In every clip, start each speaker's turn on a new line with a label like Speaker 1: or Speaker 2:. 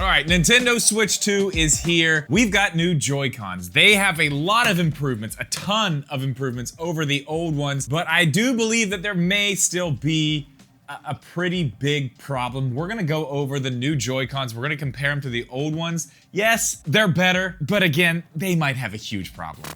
Speaker 1: All right, Nintendo Switch 2 is here. We've got new Joy-Cons. They have a lot of improvements, a ton of improvements over the old ones, but I do believe that there may still be a pretty big problem. We're gonna go over the new Joy-Cons. We're gonna compare them to the old ones. Yes, they're better, but again, they might have a huge problem.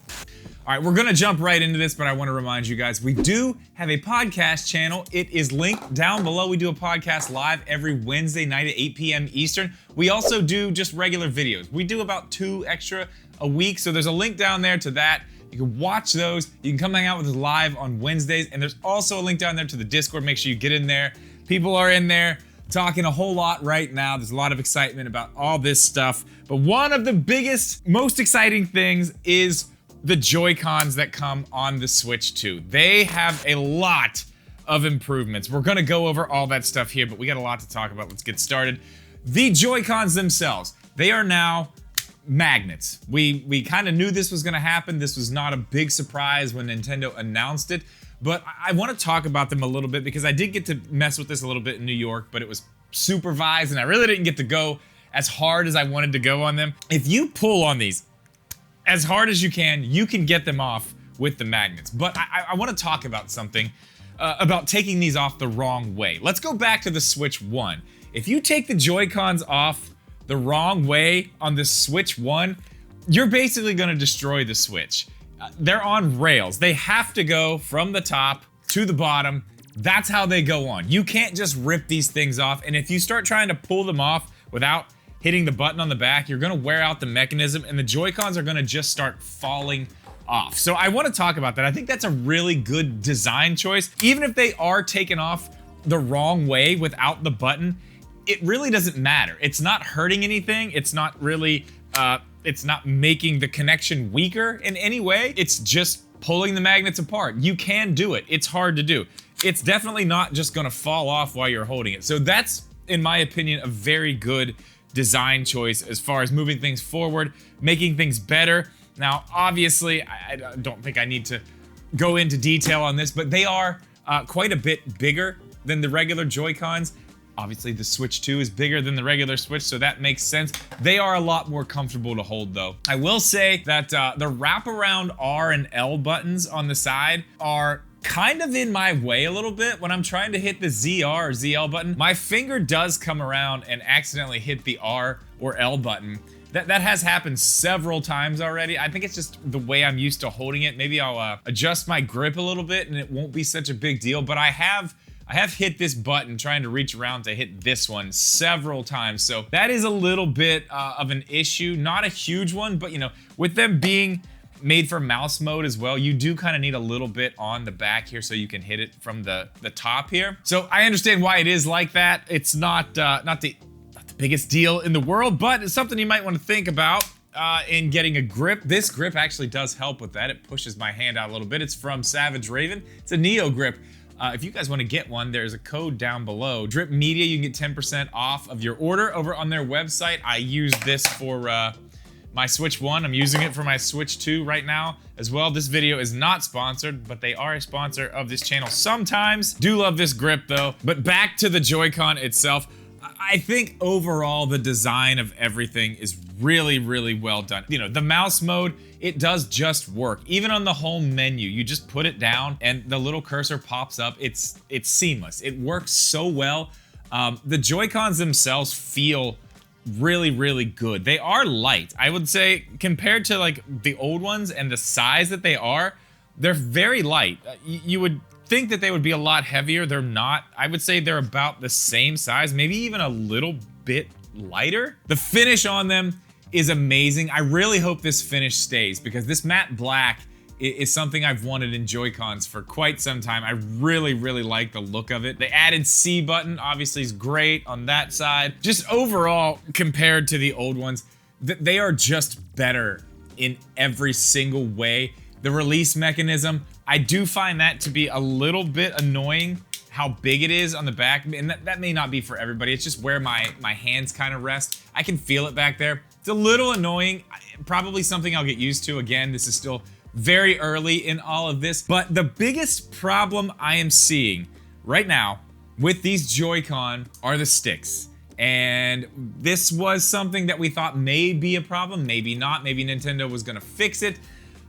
Speaker 1: All right, we're gonna jump right into this, but I wanna remind you guys, we do have a podcast channel. It is linked down below. We do a podcast live every Wednesday night at 8 p.m. Eastern. We also do just regular videos. We do about 2 extra a week, so there's a link down there to that. You can watch those. You can come hang out with us live on Wednesdays, and there's also a link down there to the Discord. Make sure you get in there. People are in there talking a whole lot right now. There's a lot of excitement about all this stuff, but one of the biggest, most exciting things is the Joy-Cons that come on the Switch 2. They have a lot of improvements. We're gonna go over all that stuff here, but we got a lot to talk about. Let's get started. The Joy-Cons themselves, they are now magnets. We kind of knew this was gonna happen. This was not a big surprise when Nintendo announced it, but I wanna talk about them a little bit because I did get to mess with this a little bit in New York, but it was supervised and I really didn't get to go as hard as I wanted to go on them. If you pull on these as hard as you can get them off with the magnets. But I wanna talk about something, about taking these off the wrong way. Let's go back to the Switch 1. If you take the Joy-Cons off the wrong way on the Switch 1, you're basically gonna destroy the Switch. They're on rails. They have to go from the top to the bottom. That's how they go on. You can't just rip these things off, and if you start trying to pull them off without hitting the button on the back, you're gonna wear out the mechanism and the Joy-Cons are gonna just start falling off. So I wanna talk about that. I think that's a really good design choice. Even if they are taken off the wrong way without the button, it really doesn't matter. It's not hurting anything. It's not really, it's not making the connection weaker in any way. It's just pulling the magnets apart. You can do it. It's hard to do. It's definitely not just gonna fall off while you're holding it. So that's, in my opinion, a very good design choice as far as moving things forward, making things better. Now, obviously, I don't think I need to go into detail on this, but they are quite a bit bigger than the regular Joy-Cons. Obviously, the Switch 2 is bigger than the regular Switch, so that makes sense. They are a lot more comfortable to hold, though. I will say that the wraparound R and L buttons on the side are kind of in my way a little bit. When I'm trying to hit the ZR or ZL button, my finger does come around and accidentally hit the R or L button. That has happened several times already. I think it's just the way I'm used to holding it. Maybe I'll adjust my grip a little bit and it won't be such a big deal, but I have hit this button trying to reach around to hit this one several times. So that is a little bit of an issue. Not a huge one, but you know, with them being made for mouse mode as well, you do kind of need a little bit on the back here so you can hit it from the top here. So I understand why it is like that. It's not the biggest deal in the world, but it's something you might want to think about in getting a grip. This grip actually does help with that. It pushes my hand out a little bit. It's from Savage Raven. It's a Neo grip. If you guys want to get one, there's a code down below. Drip Media, you can get 10% off of your order over on their website. I use this for my Switch 1. I'm using it for my Switch 2 right now as well. This video is not sponsored, but they are a sponsor of this channel sometimes. Do love this grip though. But back to the Joy-Con itself. I think overall the design of everything is really, really well done. You know, the mouse mode, it does just work. Even on the home menu, you just put it down and the little cursor pops up. It's seamless. It works so well. The Joy-Cons themselves feel really, really good. They are light. I would say compared to like the old ones and the size that they are, they're very light. You would think that they would be a lot heavier. They're not. I would say they're about the same size, maybe even a little bit lighter. The finish on them is amazing. I really hope this finish stays because this matte black is something I've wanted in Joy-Cons for quite some time. I really, really like the look of it. The added C button obviously is great on that side. Just overall, compared to the old ones, they are just better in every single way. The release mechanism, I do find that to be a little bit annoying how big it is on the back, and that may not be for everybody. It's just where my hands kind of rest. I can feel it back there. It's a little annoying, probably something I'll get used to. Again, this is still very early in all of this, but the biggest problem I am seeing right now with these Joy-Con are the sticks. And this was something that we thought may be a problem, maybe not. Maybe Nintendo was gonna fix it,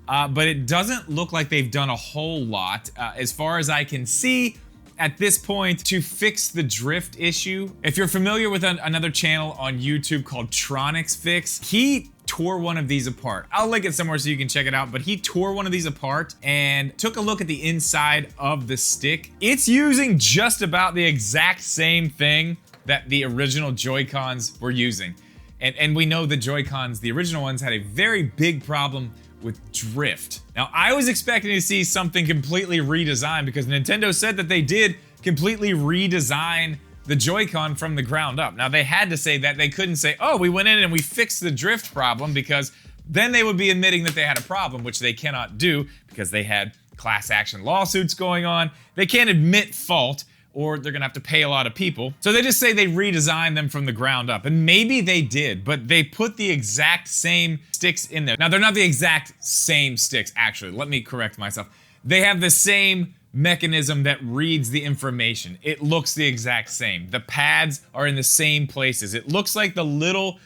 Speaker 1: but it doesn't look like they've done a whole lot, as far as I can see at this point, to fix the drift issue. If you're familiar with another channel on YouTube called Tronics Fix, he tore one of these apart. I'll link it somewhere so you can check it out, but he tore one of these apart and took a look at the inside of the stick. It's using just about the exact same thing that the original Joy-Cons were using. And we know the Joy-Cons, the original ones, had a very big problem with drift. Now, I was expecting to see something completely redesigned because Nintendo said that they did completely redesign the Joy-Con from the ground up. Now, they had to say that. They couldn't say, oh, we went in and we fixed the drift problem, because then they would be admitting that they had a problem, which they cannot do because they had class action lawsuits going on. They can't admit fault, or they're gonna have to pay a lot of people. So they just say they redesigned them from the ground up. And maybe they did, but they put the exact same sticks in there. Now, they're not the exact same sticks, actually. Let me correct myself. They have the same mechanism that reads the information. It looks the exact same. The pads are in the same places. It looks like the little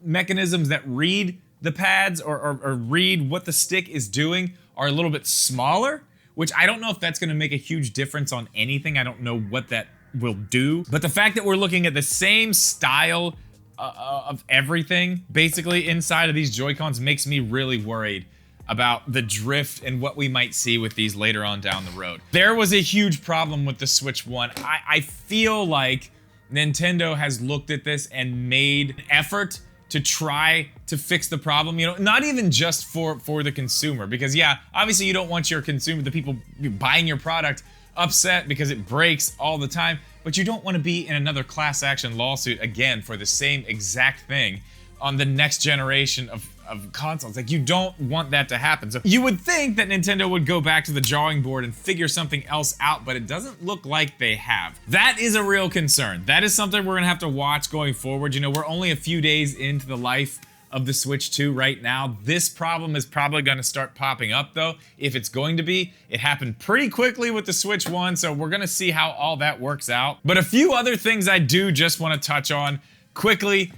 Speaker 1: mechanisms that read the pads or read what the stick is doing are a little bit smaller, which I don't know if that's gonna make a huge difference on anything. I don't know what that will do. But the fact that we're looking at the same style of everything, basically, inside of these Joy-Cons makes me really worried about the drift and what we might see with these later on down the road. There was a huge problem with the Switch 1. I feel like Nintendo has looked at this and made an effort to try to fix the problem, you know, not even just for the consumer, because yeah, obviously you don't want your consumer, the people buying your product, upset because it breaks all the time, but you don't want to be in another class action lawsuit again for the same exact thing on the next generation of consoles. Like, you don't want that to happen. So you would think that Nintendo would go back to the drawing board and figure something else out, but it doesn't look like they have. That is a real concern. That is something we're gonna have to watch going forward. You know, we're only a few days into the life of the Switch 2 right now. This problem is probably gonna start popping up though, if it's going to be. It happened pretty quickly with the Switch 1, so we're gonna see how all that works out. But a few other things I do just wanna touch on quickly.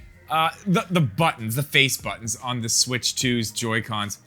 Speaker 1: The buttons, the face buttons on the Switch 2's Joy-Cons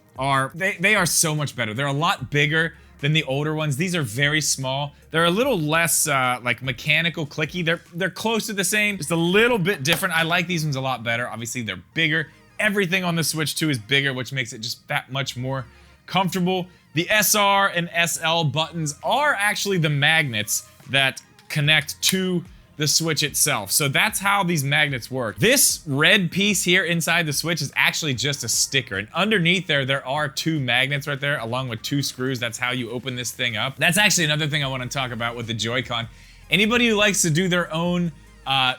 Speaker 1: they are so much better. They're a lot bigger than the older ones. These are very small. They're a little less like mechanical clicky. They're close to the same, just a little bit different. I like these ones a lot better. Obviously, they're bigger. Everything on the Switch 2 is bigger, which makes it just that much more comfortable. The SR and SL buttons are actually the magnets that connect to the Switch itself. So that's how these magnets work. This red piece here inside the Switch is actually just a sticker. And underneath there are two magnets right there, along with two screws. That's how you open this thing up. That's actually another thing I want to talk about with the Joy-Con. Anybody who likes to do their own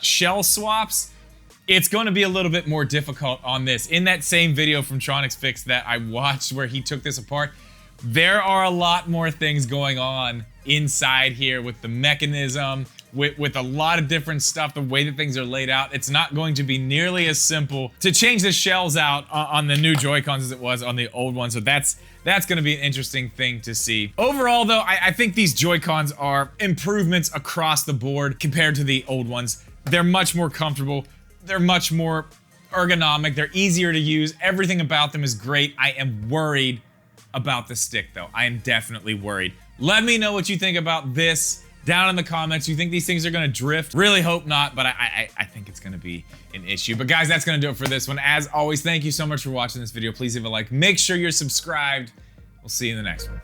Speaker 1: shell swaps, it's going to be a little bit more difficult on this. In that same video from Tronics Fix that I watched where he took this apart, there are a lot more things going on inside here with the mechanism, with a lot of different stuff, the way that things are laid out. It's not going to be nearly as simple to change the shells out on the new Joy-Cons as it was on the old ones. So that's going to be an interesting thing to see. Overall though, I think these Joy-Cons are improvements across the board compared to the old ones. They're much more comfortable. They're much more ergonomic. They're easier to use. Everything about them is great. I am worried about the stick though. I am definitely worried. Let me know what you think about this down in the comments. You think these things are gonna drift? Really hope not, but I think it's gonna be an issue. But guys, that's gonna do it for this one. As always, thank you so much for watching this video. Please leave a like. Make sure you're subscribed. We'll see you in the next one.